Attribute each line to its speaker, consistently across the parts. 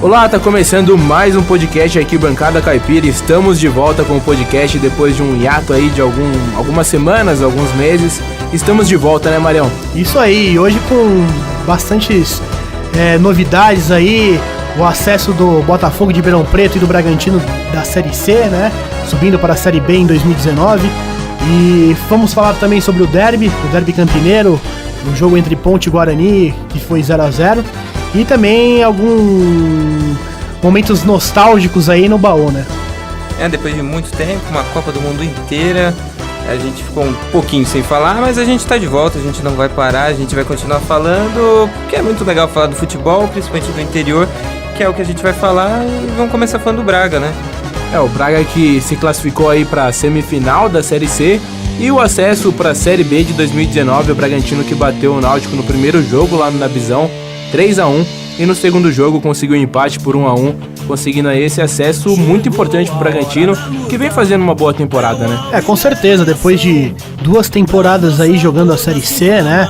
Speaker 1: Olá, tá começando mais um podcast aqui, Bancada Caipira. Estamos de volta com o podcast depois de um hiato aí de algumas semanas, alguns meses. Estamos de volta, né, Marião?
Speaker 2: Isso aí, hoje com bastantes novidades aí, o acesso do Botafogo de Ribeirão Preto e do Bragantino da Série C, né, subindo para a Série B em 2019. E vamos falar também sobre o derby campineiro, o jogo entre Ponte e Guarani, que foi 0-0. E também alguns momentos nostálgicos aí no baú, né?
Speaker 3: Depois de muito tempo, uma Copa do Mundo inteira, a gente ficou um pouquinho sem falar, mas a gente tá de volta, a gente não vai parar, a gente vai continuar falando, porque é muito legal falar do futebol, principalmente do interior, que é o que a gente vai falar, e vamos começar falando do Braga, né?
Speaker 1: O Braga que se classificou aí pra semifinal da Série C e o acesso pra Série B de 2019, o Bragantino que bateu o Náutico no primeiro jogo lá no Nabizão, 3-1, e no segundo jogo conseguiu um empate por 1-1, conseguindo aí esse acesso muito importante pro Bragantino, que vem fazendo uma boa temporada, né?
Speaker 2: Com certeza, depois de 2 temporadas aí jogando a Série C, né?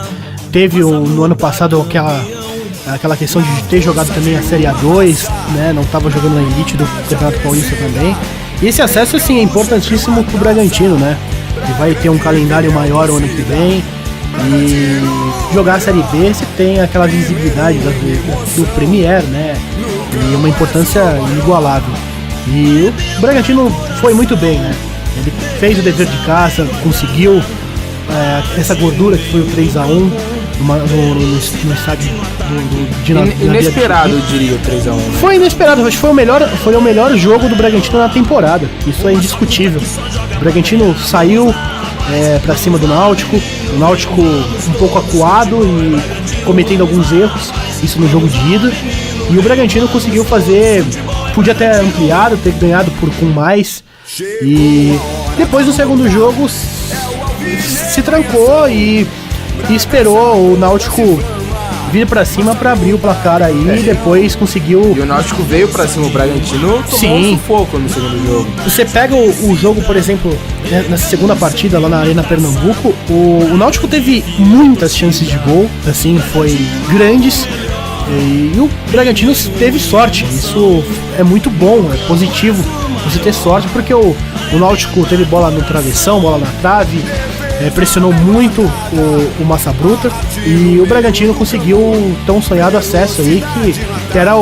Speaker 2: Teve no ano passado aquela questão de ter jogado também a Série A2, né? Não estava jogando na elite do Campeonato Paulista também. E esse acesso, assim, é importantíssimo pro Bragantino, né? Que vai ter um calendário maior o ano que vem. E jogar a Série B, você tem aquela visibilidade do Premier, né? E uma importância inigualável. E o Bragantino foi muito bem, né? Ele fez o dever de casa, conseguiu essa gordura que foi o 3-1 no estádio do
Speaker 1: inesperado, eu diria, o 3-1. Né?
Speaker 2: Foi inesperado, acho que foi o melhor jogo do Bragantino na temporada. Isso é indiscutível. O Bragantino saiu pra cima do Náutico, o Náutico um pouco acuado e cometendo alguns erros, isso no jogo de ida, e o Bragantino conseguiu fazer, podia ter ampliado, ter ganhado com mais, e depois do segundo jogo se trancou e esperou o Náutico vir pra cima pra abrir o placar aí, e depois conseguiu...
Speaker 1: E o Náutico veio pra cima, o Bragantino tomou um sufoco no segundo jogo.
Speaker 2: Você pega o jogo, por exemplo, nessa segunda partida lá na Arena Pernambuco, o Náutico teve muitas chances de gol, assim, foi grandes, e o Bragantino teve sorte. Isso é muito bom, é positivo você ter sorte, porque o Náutico teve bola no travessão, bola na trave, pressionou muito o Massa Bruta, e o Bragantino conseguiu o tão sonhado acesso aí, que era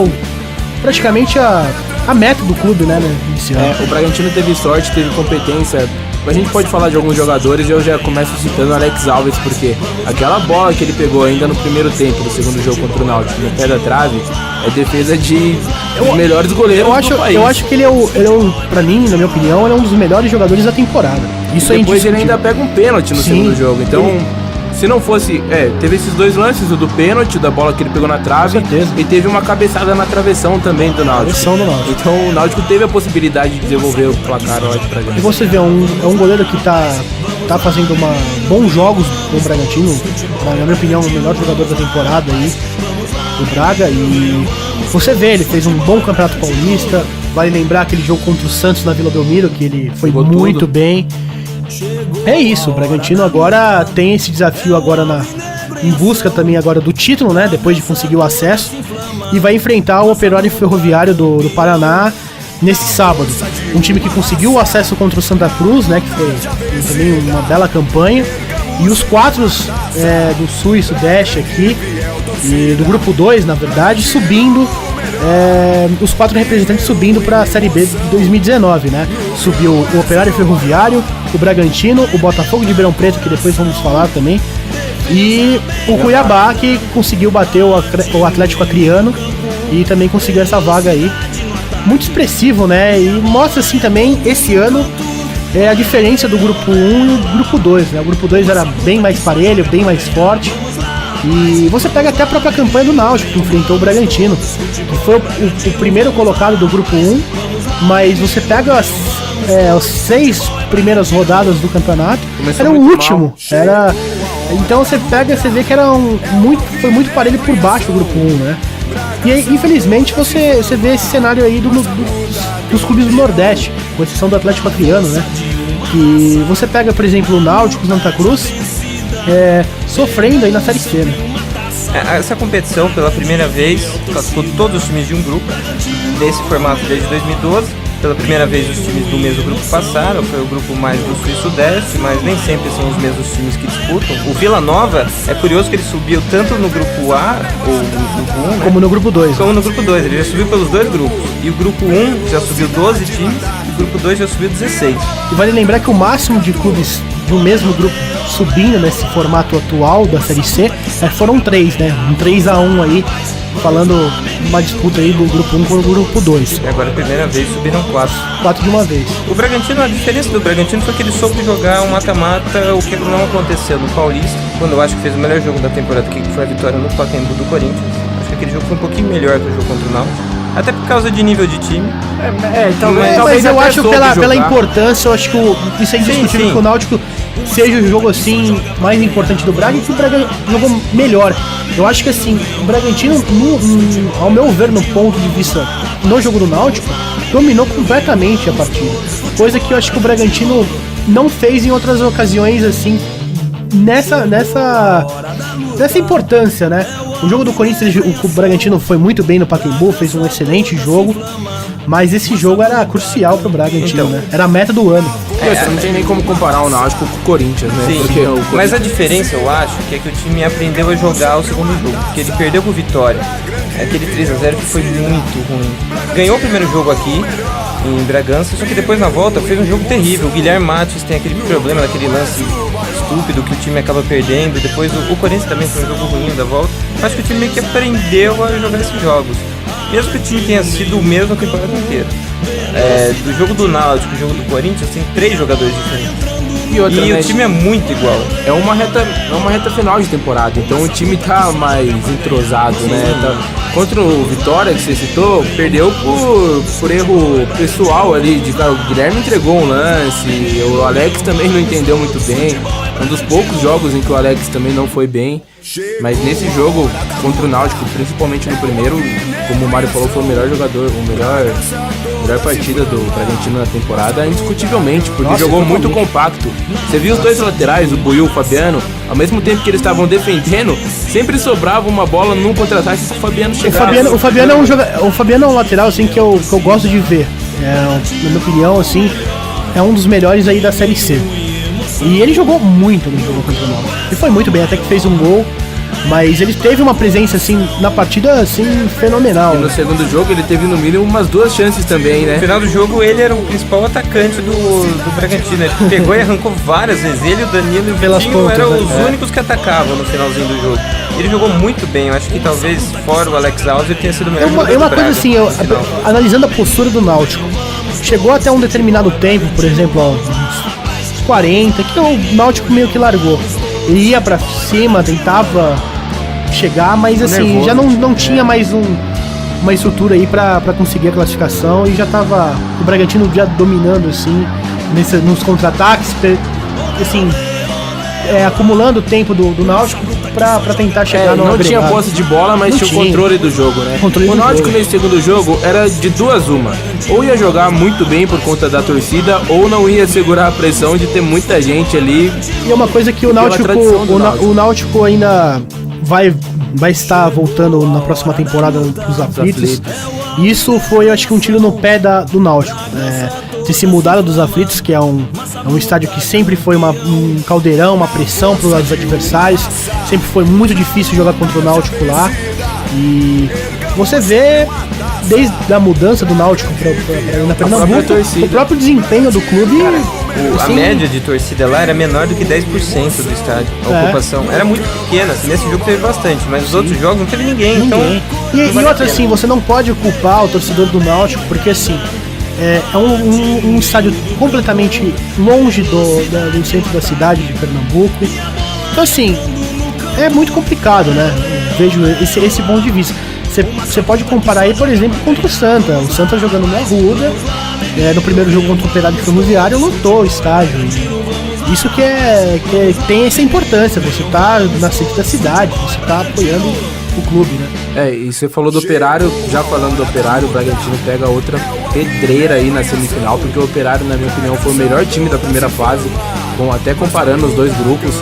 Speaker 2: praticamente a meta do clube, né, nesse ano.
Speaker 1: O Bragantino teve sorte, teve competência. A gente pode falar de alguns jogadores e eu já começo citando o Alex Alves, porque aquela bola que ele pegou ainda no primeiro tempo do segundo jogo contra o Náutico, no pé da trave, é defesa de melhores goleiros do país.
Speaker 2: Eu acho que ele pra mim, na minha opinião, ele é um dos melhores jogadores da temporada.
Speaker 1: Isso aí. Depois ele ainda pega um pênalti no segundo jogo, então... Se não fosse... teve esses 2 lances, o do pênalti, da bola que ele pegou na trave, e teve uma cabeçada na travessão também do Náutico. Então o Náutico teve a possibilidade de desenvolver o placar hoje pra gente.
Speaker 2: E você vê, é um goleiro que tá fazendo bons jogos com o Bragantino, na minha opinião, o melhor jogador da temporada aí, do Braga, e você vê, ele fez um bom Campeonato Paulista, vale lembrar aquele jogo contra o Santos na Vila Belmiro, que ele foi muito bem. É isso, o Bragantino agora tem esse desafio agora em busca também agora do título, né? Depois de conseguir o acesso, e vai enfrentar o Operário Ferroviário do Paraná nesse sábado. Um time que conseguiu o acesso contra o Santa Cruz, né? Que foi também uma bela campanha. E os 4 do Sul e Sudeste aqui, e do Grupo 2, na verdade, subindo. Os 4 representantes subindo para a Série B de 2019, né? Subiu o Operário Ferroviário, o Bragantino, o Botafogo de Ribeirão Preto, que depois vamos falar também, e o Cuiabá, que conseguiu bater o Atlético Acreano e também conseguiu essa vaga aí. Muito expressivo, né? E mostra assim também esse ano a diferença do Grupo 1 e o Grupo 2, né? O Grupo 2 era bem mais parelho, bem mais forte. E você pega até a própria campanha do Náutico, que enfrentou o Bragantino, que foi o primeiro colocado do Grupo 1, mas você pega as 6 primeiras rodadas do campeonato, era o último. Então você vê que foi muito parelho por baixo do Grupo 1, né? E aí, infelizmente, você vê esse cenário aí dos clubes do Nordeste, com exceção do Atlético Acreano, né? Que você pega, por exemplo, o Náutico, o Santa Cruz, sofrendo aí na Série C, né?
Speaker 3: Essa competição, pela primeira vez, classificou todos os times de um grupo, nesse formato desde 2012. Pela primeira vez os times do mesmo grupo passaram, foi o grupo mais do Sul e Sudeste, mas nem sempre são os mesmos times que disputam. O Vila Nova, é curioso que ele subiu tanto no grupo A, ou no grupo 1, né?
Speaker 2: Como no grupo 2.
Speaker 3: Como no grupo 2, ele já subiu pelos dois grupos. E o grupo 1 já subiu 12 times, e o grupo 2 já subiu 16.
Speaker 2: E vale lembrar que o máximo de clubes do mesmo grupo subindo nesse formato atual da Série C foram 3, né? Um 3-1 aí, falando uma disputa aí do grupo 1 com o grupo 2.
Speaker 3: E agora, a primeira vez, subiram 4.
Speaker 2: 4 de uma vez.
Speaker 3: O Bragantino, a diferença do Bragantino foi que ele soube jogar um mata-mata, o que não aconteceu no Paulista, quando eu acho que fez o melhor jogo da temporada, que foi a vitória no Pacaembu do Corinthians. Acho que aquele jogo foi um pouquinho melhor que o jogo contra o Náutico. Até por causa de nível de time.
Speaker 2: Mas eu acho que pela importância, eu acho que isso é indiscutível que o Náutico seja o jogo assim mais importante do Braga e que o Braga jogou melhor. Eu acho que assim, o Bragantino, ao meu ver, no ponto de vista no jogo do Náutico, dominou completamente a partida. Coisa que eu acho que o Bragantino não fez em outras ocasiões, assim, nessa importância, né? O jogo do Corinthians, o Bragantino foi muito bem no Pacaembu, fez um excelente jogo, mas esse jogo era crucial pro Bragantino, então, né? Era a meta do ano.
Speaker 1: Não tem nem como comparar o Náutico com o Corinthians, né?
Speaker 3: Sim,
Speaker 1: porque
Speaker 3: mas a diferença, eu acho, que é que o time aprendeu a jogar o segundo jogo, porque ele perdeu com Vitória. Aquele 3-0 que foi muito ruim. Ganhou o primeiro jogo aqui, em Bragança, só que depois na volta fez um jogo terrível. O Guilherme Matos tem aquele problema daquele lance estúpido que o time acaba perdendo. Depois o Corinthians também foi um jogo ruim da volta. Acho que o time meio que aprendeu a jogar esses jogos, mesmo que o time tenha sido o mesmo a temporada inteira. Do jogo do Náutico, do jogo do Corinthians, tem 3 jogadores diferentes. E o time é muito igual.
Speaker 1: É uma reta final de temporada, então o time tá mais entrosado, né? Contra o Vitória, que você citou, perdeu por erro pessoal ali. O Guilherme entregou um lance, o Alex também não entendeu muito bem. Um dos poucos jogos em que o Alex também não foi bem. Mas nesse jogo contra o Náutico, principalmente no primeiro, como o Mário falou, foi o melhor jogador, melhor partida do Bragantino na temporada, indiscutivelmente, porque jogou muito compacto. Você viu os dois laterais, o Buiu e o Fabiano, ao mesmo tempo que eles estavam defendendo, sempre sobrava uma bola num contra-ataque que o Fabiano chegava.
Speaker 2: O Fabiano é um lateral assim, que eu gosto de ver. Na minha opinião, assim, é um dos melhores aí da Série C. E ele jogou muito no jogo contra o Náutico. Ele foi muito bem, até que fez um gol. Mas ele teve uma presença, assim, na partida, assim, fenomenal.
Speaker 1: E no segundo jogo ele teve, no mínimo, umas 2 chances também, né?
Speaker 3: No final do jogo ele era o principal atacante do Bragantino. Ele pegou e arrancou várias vezes. Ele, o Danilo e o Vitinho eram os únicos que atacavam no finalzinho do jogo. Ele jogou muito bem. Eu acho que talvez, fora o Alex Alves, ele tenha sido o melhor jogador do Braga.
Speaker 2: Coisa assim, analisando a postura do Náutico, chegou até um determinado tempo, por exemplo, uns 40, que o Náutico meio que largou. Ele ia pra cima, tentava chegar, mas assim, nervoso, já não tinha mais uma estrutura aí pra conseguir a classificação e já tava o Bragantino já dominando assim, nos contra-ataques, assim, acumulando o tempo do Náutico pra tentar chegar no agregado.
Speaker 1: Não tinha posse de bola, mas tinha o controle do jogo, né? O Náutico nesse segundo jogo era de 2 uma. Ou ia jogar muito bem por conta da torcida, ou não ia segurar a pressão de ter muita gente ali.
Speaker 2: E é uma coisa que o Náutico ainda vai estar voltando na próxima temporada dos aflitos. E isso foi, acho que, um tiro no pé do Náutico. Ter se mudado dos aflitos, que é um estádio que sempre foi um caldeirão, uma pressão para os adversários. Sempre foi muito difícil jogar contra o Náutico lá. E você vê, desde a mudança do Náutico para Pernambuco, o próprio desempenho do clube.
Speaker 3: A média de torcida lá era menor do que 10% do estádio. A ocupação era muito pequena. Assim, nesse jogo teve bastante, mas nos outros jogos não teve ninguém. Então,
Speaker 2: e outra, assim, você não pode culpar o torcedor do Náutico, porque assim, é um estádio completamente longe do centro da cidade de Pernambuco. Então, assim, é muito complicado, né? Vejo esse ponto de vista. Você pode comparar aí, por exemplo, contra o Santa. O Santa jogando na Arruda, no primeiro jogo contra o Operário Ferroviário, lotou o estádio. Isso que tem essa importância. Você tá na centro da cidade, você tá apoiando o clube, né?
Speaker 1: E você falou do Operário, já falando do Operário, o Bragantino pega outra pedreira aí na semifinal, porque o Operário, na minha opinião, foi o melhor time da primeira fase, até comparando os dois grupos.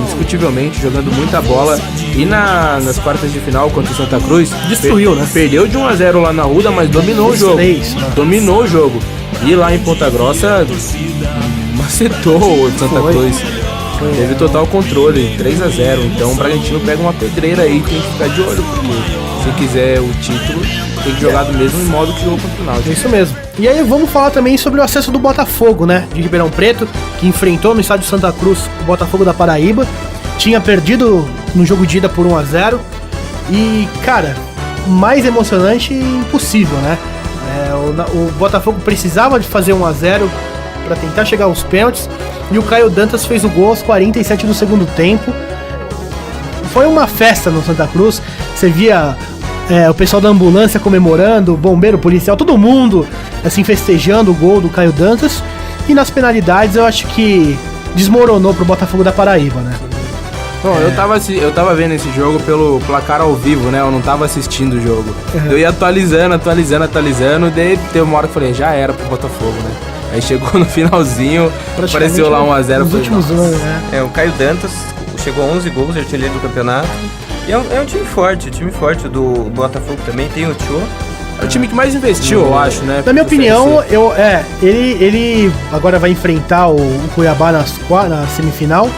Speaker 1: indiscutivelmente, jogando muita bola. E nas quartas de final contra o Santa Cruz,
Speaker 2: destruiu, né?
Speaker 1: Perdeu de 1-0 lá na Ruda, mas dominou o jogo. Dominou o jogo. E lá em Ponta Grossa, macetou o Santa Cruz. Teve total controle, 3-0. Então o Bragantino pega uma pedreira aí, tem que ficar de olho, porque se quiser o título, tem que jogar do mesmo modo que jogou contra o Náutico.
Speaker 2: É isso mesmo. E aí vamos falar também sobre o acesso do Botafogo, né? De Ribeirão Preto, que enfrentou no estádio Santa Cruz o Botafogo da Paraíba. Tinha perdido no jogo de ida por 1-0. E, cara, mais emocionante impossível, né? O Botafogo precisava de fazer 1-0 para tentar chegar aos pênaltis. E o Caio Dantas fez o gol aos 47 do segundo tempo. Foi uma festa no Santa Cruz. Você via o pessoal da ambulância comemorando, bombeiro, policial, todo mundo assim festejando o gol do Caio Dantas. E nas penalidades eu acho que desmoronou pro Botafogo da Paraíba, né?
Speaker 1: Bom, eu tava vendo esse jogo pelo placar ao vivo, né? Eu não tava assistindo o jogo. Eu ia atualizando. Daí teve uma hora que eu falei, já era pro Botafogo, né? Aí chegou no finalzinho, apareceu lá 1-0.
Speaker 2: Nos últimos anos, né?
Speaker 3: O Caio Dantas chegou a 11 gols, artilheiro do campeonato. E é um time forte, do Botafogo também. Tem o Tio.
Speaker 1: É o time que mais investiu, eu acho, né?
Speaker 2: Na minha opinião, ele agora vai enfrentar o Cuiabá na semifinal.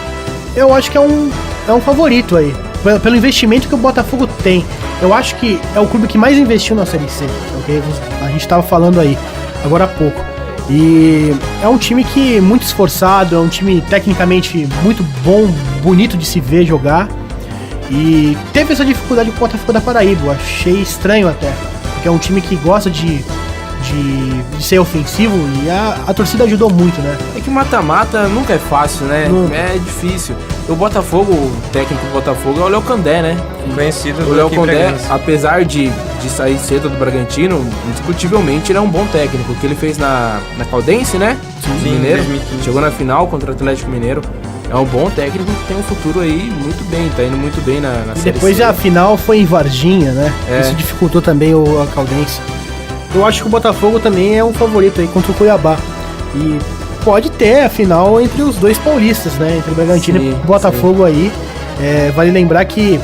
Speaker 2: Eu acho que é um favorito aí, pelo investimento que o Botafogo tem. Eu acho que é o clube que mais investiu na Série C, okay? A gente tava falando aí agora há pouco. E é um time que muito esforçado, é um time tecnicamente muito bom, bonito de se ver jogar. E teve essa dificuldade com o Botafogo da Paraíba, eu achei estranho até, porque é um time que gosta de ser ofensivo e a torcida ajudou muito, né?
Speaker 1: É que mata-mata nunca é fácil, né?
Speaker 2: Nunca.
Speaker 1: É difícil. O Botafogo, o técnico do Botafogo é o Léo Condé, né?
Speaker 3: Conhecido
Speaker 1: o Léo Condé, apesar de sair cedo do Bragantino, indiscutivelmente ele é um bom técnico. O que ele fez na Caldense, né?
Speaker 3: Sim,
Speaker 1: Mineiro.
Speaker 3: 2015.
Speaker 1: Chegou na final contra o Atlético Mineiro. É um bom técnico que tem um futuro aí muito bem, tá indo muito bem na
Speaker 2: E
Speaker 1: Série
Speaker 2: depois
Speaker 1: C.
Speaker 2: a final foi em Varginha, né? Isso dificultou também a Caldense. Eu acho que o Botafogo também é um favorito aí contra o Cuiabá. E pode ter a final entre os dois paulistas, né? Entre o Bragantino e o Botafogo aí. Vale lembrar que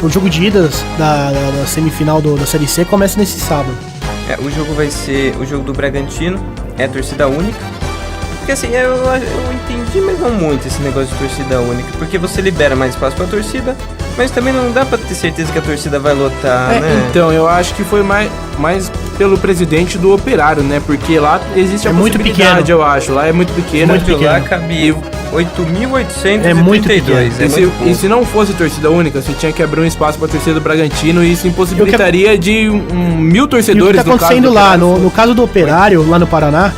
Speaker 2: o jogo de idas da semifinal da Série C começa nesse sábado.
Speaker 3: O jogo vai ser o jogo do Bragantino, é torcida única. Porque assim, eu entendi, mas não muito esse negócio de torcida única. Porque você libera mais espaço pra torcida, mas também não dá pra ter certeza que a torcida vai lotar, né?
Speaker 1: Então, eu acho que foi mais pelo presidente do Operário, né? Porque lá existe a
Speaker 2: muito
Speaker 1: possibilidade,
Speaker 2: pequeno.
Speaker 1: eu acho. Lá é muito pequeno.
Speaker 2: Muito pequeno.
Speaker 3: Lá cabe 8.832.
Speaker 2: É muito pequeno.
Speaker 1: E se não fosse torcida única, você tinha que abrir um espaço pra torcida do Bragantino e isso impossibilitaria de 1.000 torcedores.
Speaker 2: E o que tá acontecendo lá, no caso do Operário, lá no Paraná,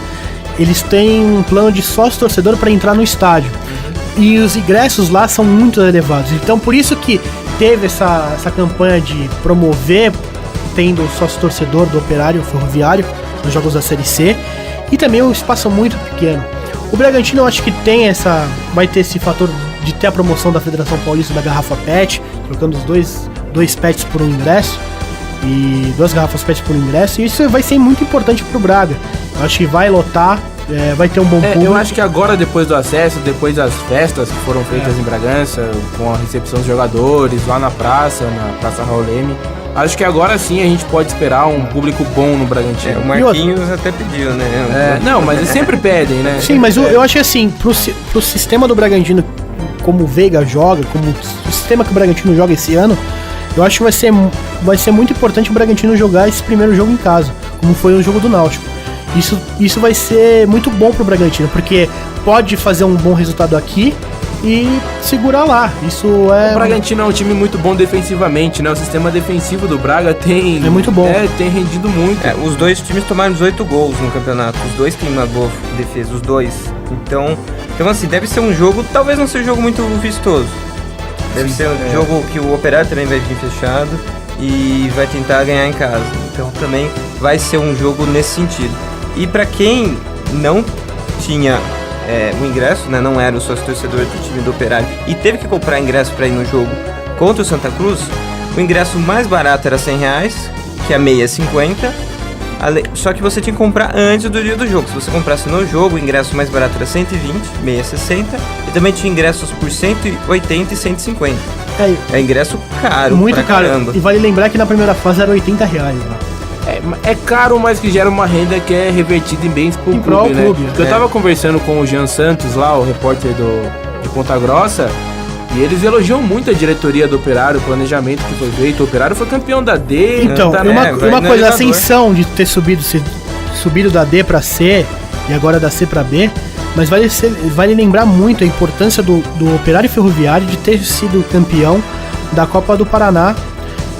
Speaker 2: eles têm um plano de sócio-torcedor para entrar no estádio. E os ingressos lá são muito elevados. Então, por isso que teve essa campanha de promover, tendo o sócio-torcedor do Operário Ferroviário nos jogos da Série C. E também um espaço muito pequeno. O Bragantino, eu acho que vai ter esse fator de ter a promoção da Federação Paulista da garrafa PET, trocando os dois PETs por um ingresso. E 2 garrafas PET por ingresso. E isso vai ser muito importante pro Braga. Eu acho que vai lotar, vai ter um bom público.
Speaker 1: Eu acho que agora, depois do acesso, depois das festas que foram feitas em Bragança, com a recepção dos jogadores, lá na Praça Raul Leme, acho que agora sim a gente pode esperar um público bom no Bragantino.
Speaker 3: O Marquinhos até pediu, né?
Speaker 1: Não, mas eles sempre pedem, né?
Speaker 2: Sim, mas eu acho que assim, pro sistema do Bragantino, como o Veiga joga, como o sistema que o Bragantino joga esse ano, eu acho que vai ser muito importante o Bragantino jogar esse primeiro jogo em casa, como foi o jogo do Náutico. Isso vai ser muito bom pro Bragantino, porque pode fazer um bom resultado aqui e segurar lá. O
Speaker 1: Bragantino é um time muito bom defensivamente, né? O sistema defensivo do Braga
Speaker 2: é muito bom.
Speaker 1: Tem rendido muito.
Speaker 3: Os dois times tomaram 18 gols no campeonato. Os dois têm uma boa defesa, os dois. Então assim, deve ser um jogo, talvez não seja um jogo muito vistoso. Deve ser um jogo que o Operário também vai vir fechado e vai tentar ganhar em casa. Então também vai ser um jogo nesse sentido. E para quem não tinha o ingresso, né, não era o sócio-torcedor do time do Operário e teve que comprar ingresso para ir no jogo contra o Santa Cruz, o ingresso mais barato era R$100, que a meia é 50, só que você tinha que comprar antes do dia do jogo. Se você comprasse no jogo, o ingresso mais barato era 120, meia 60 e também tinha ingressos por 180 e 150. É ingresso caro,
Speaker 2: muito caro.
Speaker 3: Caramba.
Speaker 2: E vale lembrar que na primeira fase era R$80, né?
Speaker 1: É caro, mas que gera uma renda que é revertida em bens pro clube, né? Porque eu tava conversando com o Jean Santos lá, o repórter de Ponta Grossa, e eles elogiam muito a diretoria do Operário, o planejamento que foi feito. O Operário foi campeão da D.
Speaker 2: Então, uma coisa, a ascensão de ter subido da D pra C e agora da C pra B, mas vale lembrar muito a importância do Operário Ferroviário de ter sido campeão da Copa do Paraná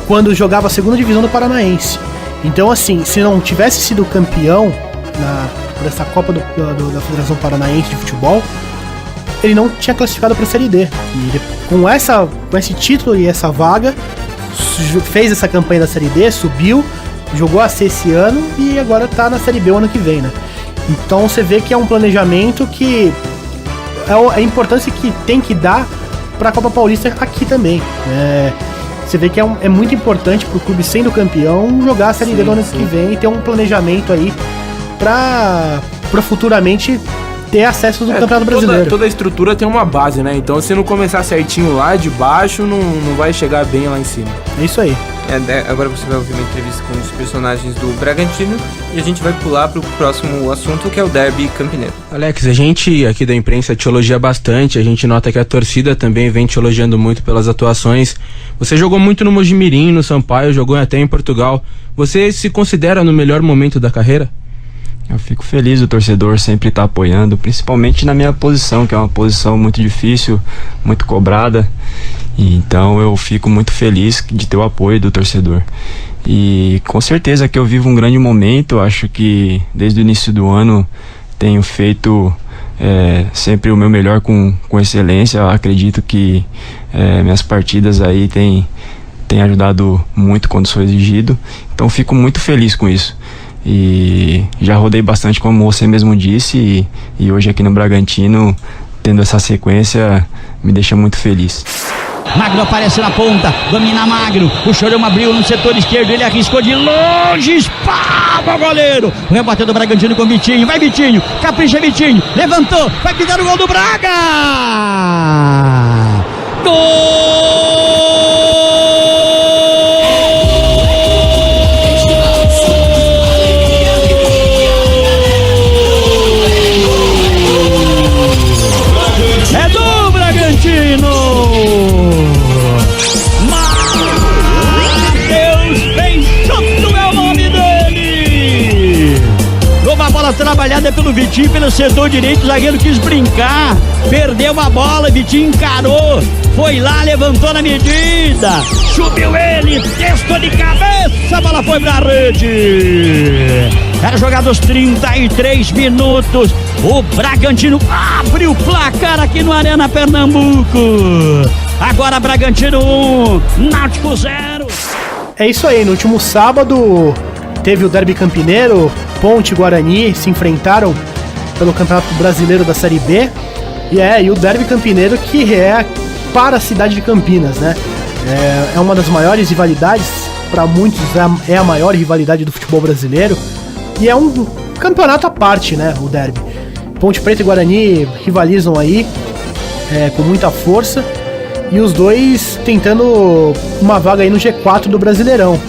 Speaker 2: quando jogava a segunda divisão do Paranaense. Então, assim, se não tivesse sido campeão dessa Copa da Federação Paranaense de Futebol, ele não tinha classificado para a Série D. E ele, com esse título e essa vaga, fez essa campanha da Série D, subiu, jogou a C esse ano e agora está na Série B o ano que vem, né? Então você vê que é um planejamento que é a importância que tem que dar para a Copa Paulista aqui também. Você vê que é muito importante pro clube, sendo campeão, jogar a Série D do ano que vem e ter um planejamento aí pra futuramente ter acesso do Campeonato Brasileiro.
Speaker 1: Toda a estrutura tem uma base, né? Então se não começar certinho lá de baixo, não vai chegar bem lá em cima.
Speaker 2: É isso aí.
Speaker 3: Agora você vai ouvir uma entrevista com os personagens do Bragantino e a gente vai pular pro próximo assunto, que é o Derby Campineiro.
Speaker 1: Alex, a gente aqui da imprensa te elogia bastante, a gente nota que a torcida também vem te elogiando muito pelas atuações. Você jogou muito no Mojimirim, no Sampaio, jogou até em Portugal. Você se considera no melhor momento da carreira?
Speaker 4: Eu fico feliz o torcedor sempre estar apoiando, principalmente na minha posição, que é uma posição muito difícil, muito cobrada. E então eu fico muito feliz de ter o apoio do torcedor. E com certeza que eu vivo um grande momento. Acho que desde o início do ano tenho feito sempre o meu melhor com excelência. Eu acredito que minhas partidas aí têm ajudado muito quando sou exigido. Então fico muito feliz com isso. E já rodei bastante, como você mesmo disse, e hoje aqui no Bragantino, tendo essa sequência, me deixa muito feliz.
Speaker 5: Magno aparece na ponta, domina Magno, o Chorão abriu no setor esquerdo, ele arriscou de longe, espalma o goleiro, o rebate do Bragantino com Vitinho, vai Vitinho, capricha Vitinho, levantou, vai pintar o gol do Braga! Gol! É do Bragantino! Matheus Peixoto é o nome dele! Uma bola trabalhada pelo Vitinho, pelo setor direito, o zagueiro quis brincar, perdeu a bola, Vitinho encarou, foi lá, levantou na medida, subiu ele, testou de cabeça, a bola foi pra rede. Era jogado os 33 minutos, o Bragantino abre o placar aqui no Arena Pernambuco. Agora Bragantino 1, Náutico 0.
Speaker 2: É isso aí, no último sábado teve o Derby Campineiro, Ponte e Guarani se enfrentaram pelo Campeonato Brasileiro da Série B. E o Derby Campineiro, que é para a cidade de Campinas, né? É uma das maiores rivalidades, para muitos é a maior rivalidade do futebol brasileiro. E é um campeonato à parte, né? O Derby. Ponte Preta e Guarani rivalizam aí com muita força. E os dois tentando uma vaga aí no G4 do Brasileirão.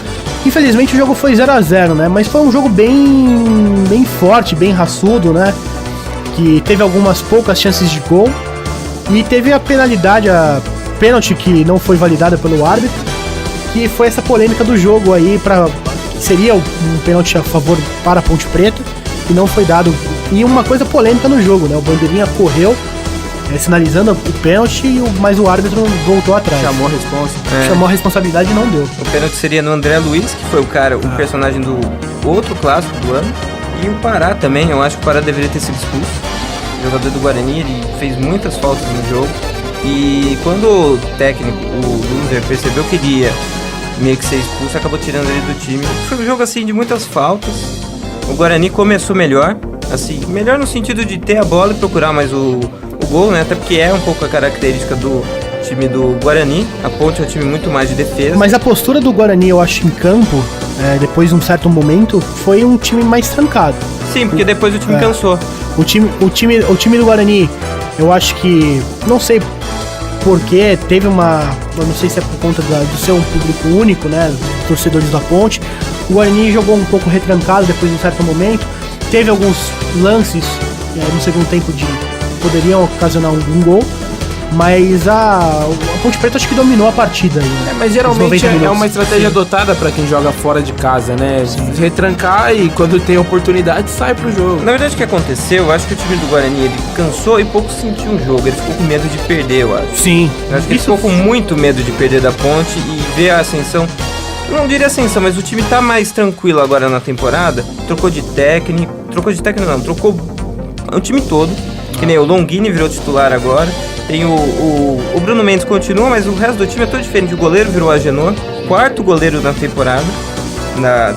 Speaker 2: Infelizmente o jogo foi 0-0, né? Mas foi um jogo bem forte, bem raçudo, né? Que teve algumas poucas chances de gol. E teve a penalidade, a pênalti que não foi validada pelo árbitro. Que foi essa polêmica do jogo aí, seria um pênalti a favor para a Ponte Preta, e não foi dado. E uma coisa polêmica no jogo, né? O Bandeirinha correu sinalizando o pênalti, mas o árbitro voltou atrás. Chamou a responsabilidade e não deu.
Speaker 3: O pênalti seria no André Luiz, que foi o personagem do outro clássico do ano. E o Pará também, eu acho que o Pará deveria ter sido expulso. O jogador do Guarani, ele fez muitas faltas no jogo. E quando o técnico, o Loser, percebeu que ele ia meio que ser expulso, acabou tirando ele do time. Foi um jogo assim de muitas faltas. O Guarani começou melhor, assim, melhor no sentido de ter a bola e procurar mais o gol, né? Até porque é um pouco a característica do time do Guarani. A Ponte é um time muito mais de defesa.
Speaker 2: Mas a postura do Guarani, eu acho, em campo, depois de um certo momento, foi um time mais trancado.
Speaker 3: Sim, porque depois o time cansou.
Speaker 2: O time do Guarani Eu acho que, não sei porque, eu não sei se é por conta de ser um público único, né, torcedores da Ponte. O Guarani jogou um pouco retrancado depois de um certo momento. Teve alguns lances no segundo tempo poderiam ocasionar um gol. Mas a Ponte Preta acho que dominou a partida aí, né?
Speaker 1: Mas geralmente é uma estratégia adotada pra quem joga fora de casa, né? Retrancar e quando tem oportunidade sai pro jogo.
Speaker 3: Na verdade o que aconteceu, eu acho que o time do Guarani ele cansou e pouco sentiu o jogo, ele ficou com medo de perder, eu acho.
Speaker 2: Sim.
Speaker 3: Eu acho que ele ficou com muito medo de perder da Ponte e ver a ascensão. Eu não diria ascensão, mas o time tá mais tranquilo agora na temporada. Trocou de técnico não, trocou o time todo, que nem o Longini virou titular agora. Tem o Bruno Mendes continua, mas o resto do time é todo diferente. O goleiro virou o Agenor, quarto goleiro na temporada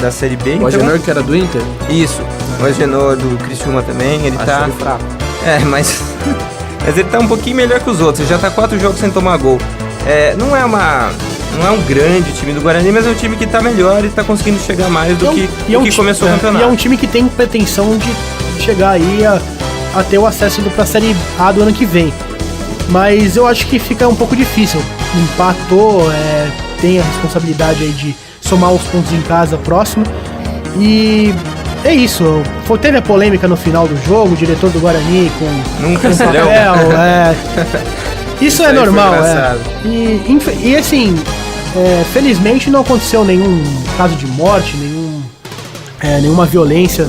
Speaker 3: da Série B.
Speaker 1: O Agenor que era do Inter?
Speaker 3: Isso, o Agenor do Criciúma também, ele tá...
Speaker 1: Ele fraco.
Speaker 3: Mas ele tá um pouquinho melhor que os outros, ele já tá 4 jogos sem tomar gol. Não é um grande time do Guarani, mas é um time que tá melhor e tá conseguindo chegar mais do que começou o campeonato.
Speaker 2: E é um time que tem pretensão de chegar aí a ter o acesso pra Série A do ano que vem. Mas eu acho que fica um pouco difícil. Empatou, tem a responsabilidade aí de somar os pontos em casa próximo. E é isso. Teve a polêmica no final do jogo, o diretor do Guarani com papel. Isso é normal, E assim, felizmente não aconteceu nenhum caso de morte, nenhuma violência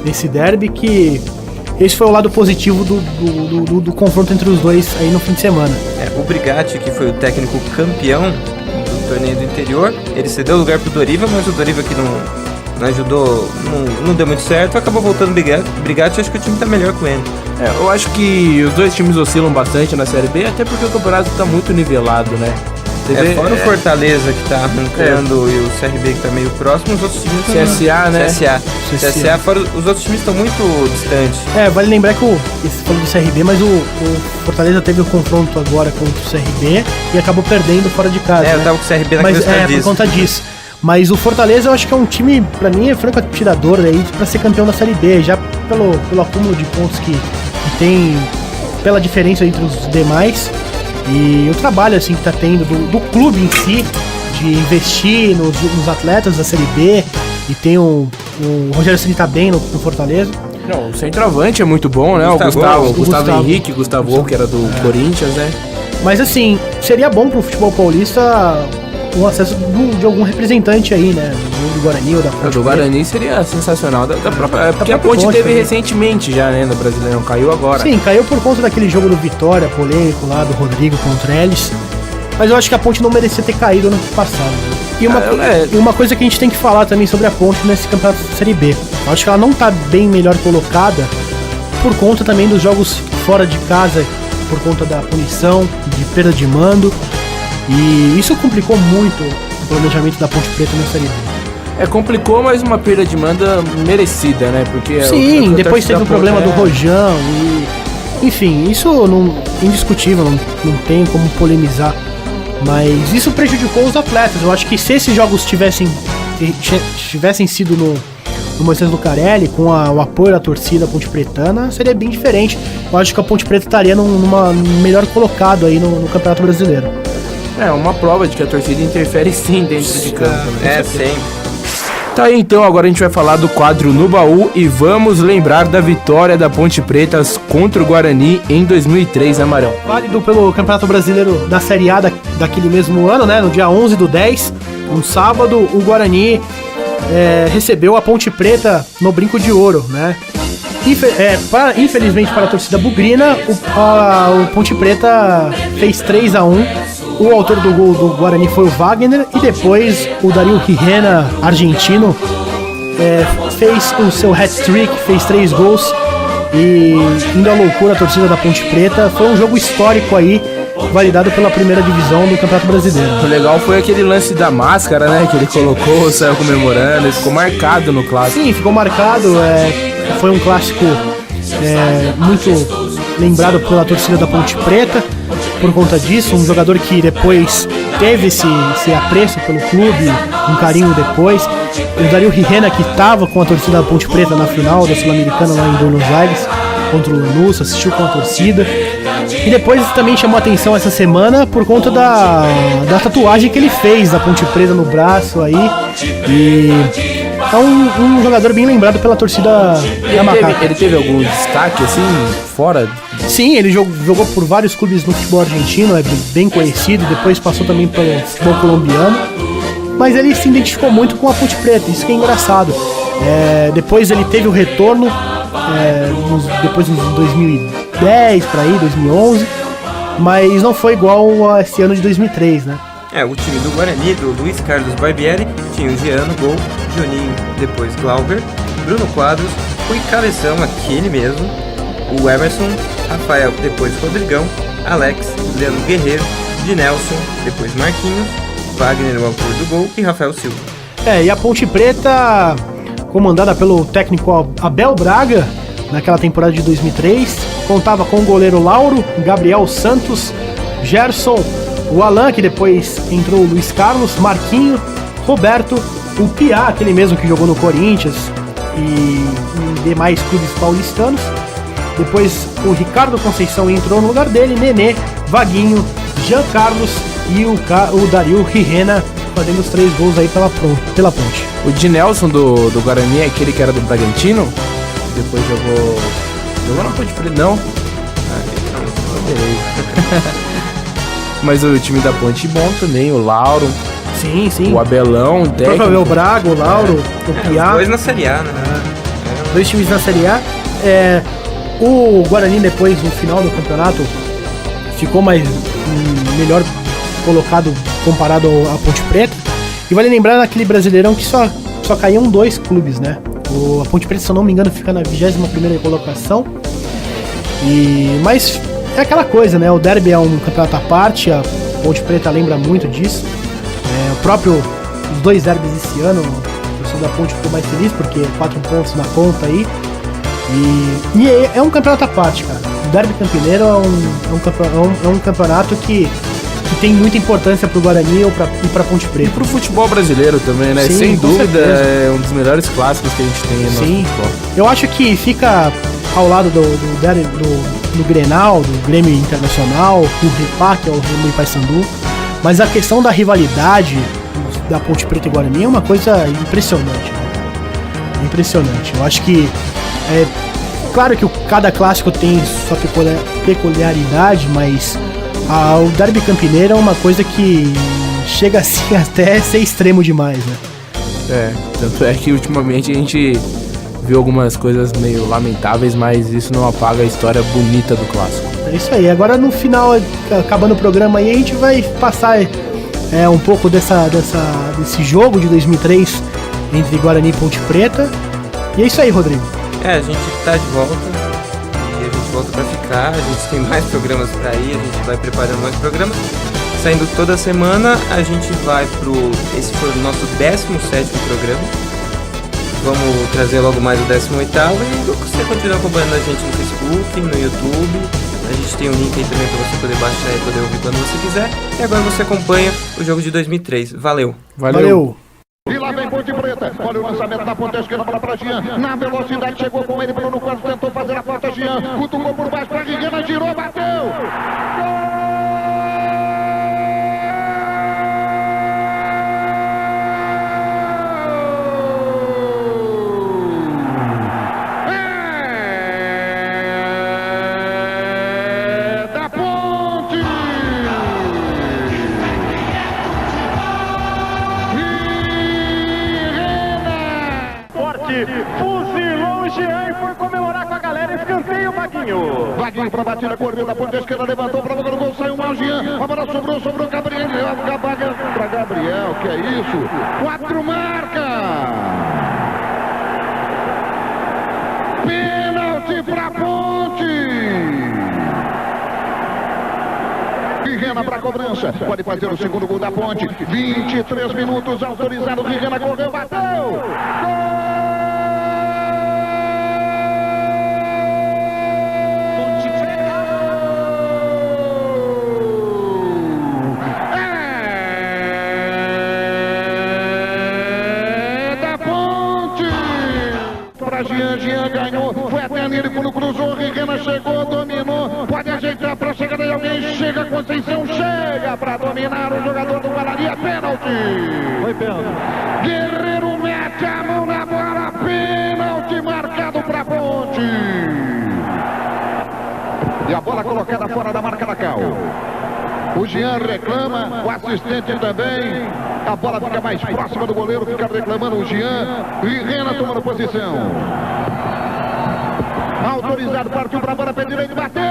Speaker 2: nesse derby, que esse foi o lado positivo do confronto entre os dois aí no fim de semana.
Speaker 3: O Brigatti, que foi o técnico campeão do torneio do interior, ele cedeu o lugar pro Doriva, mas o Doriva que não ajudou, não deu muito certo, acabou voltando o Brigatti, acho que o time tá melhor com ele.
Speaker 1: Eu acho que os dois times oscilam bastante na Série B, até porque o campeonato tá muito nivelado, né?
Speaker 3: Fora o Fortaleza que tá arrancando e o CRB que tá meio próximo, os outros times
Speaker 1: CSA, né?
Speaker 3: CSA, fora os outros times estão muito distantes.
Speaker 2: Vale lembrar que você falou do CRB, mas o Fortaleza teve o confronto agora contra o CRB e acabou perdendo fora de casa.
Speaker 3: Eu tava com o CRB na
Speaker 2: por conta disso. Mas o Fortaleza eu acho que é um time, pra mim, é franco atirador aí pra ser campeão da Série B, já pelo acúmulo de pontos que tem, pela diferença entre os demais. E o trabalho assim que tá tendo do clube em si, de investir nos atletas da Série B, e tem o Rogério Ceni tá bem no Fortaleza.
Speaker 1: Não, o centroavante é muito bom, né? O Gustavo Henrique, Gustavo, que era do Corinthians, né?
Speaker 2: Mas assim, seria bom pro futebol paulista o acesso de algum representante aí, né? Do Guarani ou da Ponte.
Speaker 1: Do Guarani seria sensacional. Da própria, porque a Ponte teve também recentemente já, né? No Brasileirão, caiu agora.
Speaker 2: Sim, caiu por conta daquele jogo do Vitória, polêmico lá, do Rodrigo contra eles. Mas eu acho que a Ponte não merecia ter caído no ano passado. E uma coisa que a gente tem que falar também sobre a Ponte nesse campeonato da Série B. Eu acho que ela não tá bem melhor colocada por conta também dos jogos fora de casa, por conta da punição, de perda de mando. E isso complicou muito o planejamento da Ponte Preta na Série B.
Speaker 1: Complicou, mas uma perda de manda merecida, né? Porque
Speaker 2: sim, depois teve o problema do Rojão e... Enfim, isso indiscutível, não tem como polemizar. Mas isso prejudicou os atletas. Eu acho que se esses jogos tivessem sido no Moisés Lucarelli, com o apoio da torcida Ponte Pretana, seria bem diferente. Eu acho que a Ponte Preta estaria numa melhor colocado aí no Campeonato Brasileiro.
Speaker 1: Uma prova de que a torcida interfere sim dentro de campo, né?
Speaker 3: Sempre.
Speaker 1: Tá aí, então, agora a gente vai falar do quadro No Baú e vamos lembrar da vitória da Ponte Preta contra o Guarani em 2003, né, Marão?
Speaker 2: Válido pelo Campeonato Brasileiro da Série A daquele mesmo ano, né? No dia 11/10, um sábado, o Guarani recebeu a Ponte Preta no Brinco de Ouro, né? Infelizmente para a torcida bugrina, o Ponte Preta fez 3-1. O autor do gol do Guarani foi o Wagner e depois o Dario Quijena, argentino, fez o seu hat-trick, fez 3 gols e indo à loucura a torcida da Ponte Preta. Foi um jogo histórico aí, validado pela primeira divisão do Campeonato Brasileiro.
Speaker 1: O legal foi aquele lance da máscara, né, que ele colocou, saiu comemorando, ele ficou marcado no clássico.
Speaker 2: Sim, ficou marcado, foi um clássico muito lembrado pela torcida da Ponte Preta. Por conta disso, um jogador que depois teve esse apreço pelo clube, um carinho depois. O Dario Quijena, que estava com a torcida da Ponte Preta na final da Sul-Americana lá em Buenos Aires. contra o Lanús, assistiu com a torcida. E depois também chamou a atenção essa semana por conta da tatuagem que ele fez da Ponte Preta no braço aí. E é um jogador bem lembrado pela torcida da Macaca.
Speaker 1: Ele teve algum destaque, assim, fora?
Speaker 2: Sim, ele jogou por vários clubes no futebol argentino, é bem conhecido, depois passou também pelo futebol colombiano. Mas ele se identificou muito com a Ponte Preta, isso que é engraçado. Depois ele teve o retorno, depois de 2010 para aí, 2011, mas não foi igual a esse ano de 2003, né?
Speaker 3: O time do Guarani, do Luiz Carlos Barbieri, tinha o Giano, gol, Juninho, depois Glauber, Bruno Quadros, Rui Cabeção, aquele mesmo, o Emerson, Rafael, depois Rodrigão, Alex, Leandro Guerreiro, de Nelson, depois Marquinhos, Wagner, o autor do gol, e Rafael Silva.
Speaker 2: E a Ponte Preta, comandada pelo técnico Abel Braga, naquela temporada de 2003, contava com o goleiro Lauro, Gabriel Santos, Gerson, o Alan, que depois entrou o Luiz Carlos, Marquinho, Roberto, o Piá, aquele mesmo que jogou no Corinthians e em demais clubes paulistanos. Depois o Ricardo Conceição entrou no lugar dele, Nenê, Vaguinho, Jean Carlos e o Dario Rirena, fazendo os 3 gols aí pela Ponte.
Speaker 1: O de Nelson do Guarani é aquele que era do Bragantino, depois jogou na Ponte Preta, não? Mas o time da Ponte bom também, o Lauro,
Speaker 2: sim.
Speaker 1: o Abelão, o técnico.
Speaker 2: O Braga, o Lauro, o Piá.
Speaker 3: Os 2 na Série A, né?
Speaker 2: 2 times na Série A. O Guarani, depois, no final do campeonato, ficou melhor colocado comparado à Ponte Preta. E vale lembrar naquele Brasileirão que só caíam 2 clubes, né? A Ponte Preta, se eu não me engano, fica na 21ª colocação. Mas é aquela coisa, né? O derby é um campeonato à parte, a Ponte Preta lembra muito disso. Os 2 derbys esse ano, o torcedor da Ponte ficou mais feliz porque 4 pontos na conta aí. E é um campeonato à parte, cara. O derby campineiro é um campeonato que tem muita importância pro Guarani e pra Ponte Preta.
Speaker 1: E pro futebol brasileiro também, né?
Speaker 2: Sim,
Speaker 1: sem dúvida,
Speaker 2: certeza.
Speaker 1: é um dos melhores clássicos que a gente tem no nosso futebol.
Speaker 2: Eu acho que fica ao lado do Grenal, do Grêmio Internacional, do Ripá, que é o Remo e Paysandu. Mas a questão da rivalidade da Ponte Preta e Guarani é uma coisa impressionante. Né? Impressionante. Eu acho que claro que cada clássico tem sua peculiaridade, mas o derby campineiro é uma coisa que chega assim até ser extremo demais, né?
Speaker 1: Tanto é que ultimamente a gente viu algumas coisas meio lamentáveis, mas isso não apaga a história bonita do clássico.
Speaker 2: É isso aí. Agora no final, acabando o programa aí, a gente vai passar um pouco desse jogo de 2003 entre Guarani e Ponte Preta. E é isso aí, Rodrigo.
Speaker 3: A gente tá de volta e a gente volta pra ficar. A gente tem mais programas pra ir, a gente vai preparando mais programas. Saindo toda semana, a gente vai esse foi o nosso 17º programa. Vamos trazer logo mais o 18º e você continua acompanhando a gente no Facebook, no YouTube. A gente tem um link aí também para você poder baixar e poder ouvir quando você quiser. E agora você acompanha o jogo de 2003. Valeu!
Speaker 6: E lá vem Ponte Preta, olha o lançamento da ponta esquerda, bola pra Jean, na velocidade chegou com ele, Bruno Quadros tentou fazer a falta, Jean, cutucou por baixo pra Guilherme, girou, bateu!
Speaker 7: Fuzilou o Jean e foi comemorar com a galera. Escanteio, Vaguinho.
Speaker 6: Vaguinho pra batida, correu da ponta esquerda, levantou pra boca do gol, saiu mal Jean. A bola sobrou Gabriel. Pra Gabriel, que é isso? 4 marca. Pênalti pra Ponte. Rirena para cobrança, pode fazer o segundo gol da Ponte. 23 minutos autorizado, Rirena correu, bateu. Gol! Jean ganhou, foi até nele quando cruzou, Rirena Foi pênalti. Guerreiro mete a mão na bola, pênalti marcado para Ponte. E a bola colocada fora da marca da Cal. O Jean reclama, o assistente também. A bola fica mais próxima do goleiro, fica reclamando o Jean. E Rena tomando posição. Autorizado, partiu para a bola, pé direito, bateu.